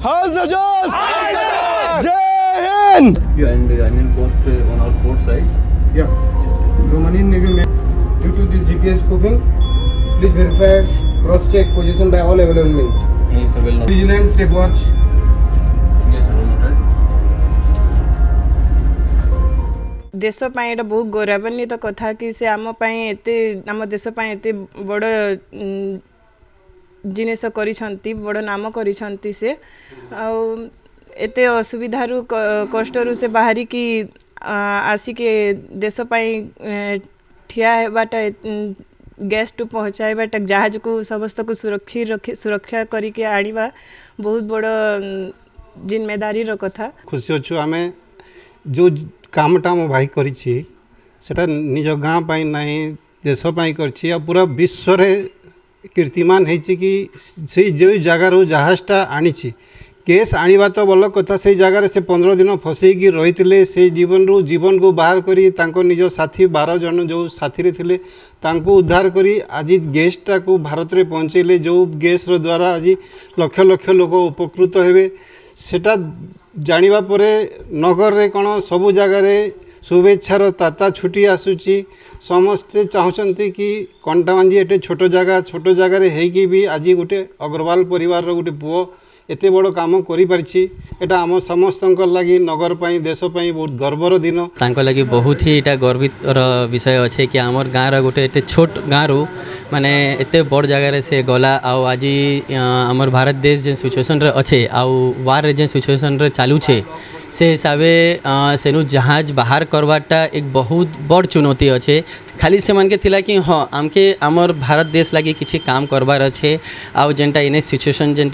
How's the Josh? Jai Hind! And I mean post on our port side. Yeah. Romanian Navy men, due to this GPS spoofing, please verify, cross-check position by all available means. Yes, well not. Vigilant, safe watch. Yes, well noted. देश ପାଇଁ ଏଇଟା ବହୁତ ଗୌରବାନ୍ୱିତ କଥା କି ସେ ଆମ ପାଇଁ ଏତେ ଆମ ଦେଶ ପାଇଁ ଏତେ ବଡ଼ ଜିନିଷ କରିଛନ୍ତି ବଡ଼ ନାମ କରିଛନ୍ତି ସେ ଆଉ ଏତେ ଅସୁବିଧାରୁ କଷ୍ଟରୁ ସେ ବାହାରିକି ଆସିକି ଦେଶ ପାଇଁ ଠିଆ ହେବାଟା ଗ୍ୟାସ୍ଠୁ ପହଞ୍ଚାଇବାଟା ଜାହାଜକୁ ସମସ୍ତଙ୍କୁ ସୁରକ୍ଷା କରିକି ଆଣିବା ବହୁତ ବଡ଼ ଜିମ୍ମେଦାରୀର କଥା। खुशी अच्छु आम जो कामटा मो भाई करिछि सेटा निज गाँ पाई नहीं देश पाई करछि आ पूरा विश्व रे कीर्तिमान है कि से जो जगार जहाजटा आनी केस आनिबा तो बल कथा से जगार से 15 दिन फसैकी रही से जीवन को बाहर करी तांको निज साथी 12 जन जो साथी रे थिले तांको उद्धार करी आज गैसटा को भारत रे पहुँचेले जो गैस रो द्वारा आज लक्ष लक्ष लोक उपकृत हेबे सेटा जानिबा परे नगर रे कौन सबु जगार शुभेच्छार ताता छुट्टी आसूची समस्ते चाहते कि कंटाबांजी एटे छोट जगार होगी भी आज गोटे अग्रवाल परिवार गोटे पुओ एते बड़ काम करि पारछि एटा आम समस्त लगी नगर पाई देश पाई बहुत गर्वर दिन तांको लगी बहुत ही एटा गर्वित विषय अच्छे कि आमर गाँव गोटे एते छोट गाँव माने एते बड़ जगार से गला आउ आज आमर भारत देश जे सिचुएसन रे अच्छे आउ वार रे जे सिचुएसन रे चालू छे से हिसाबे सेनु जहाज बाहर करवाटा एक बहुत बड़ चुनौती अच्छे खाली से मन के थिला कि हाँ आमके आमर भारत देश लगी किसी काम करवार अच्छे आउ जेनटा इने सिचुएसन जेनटा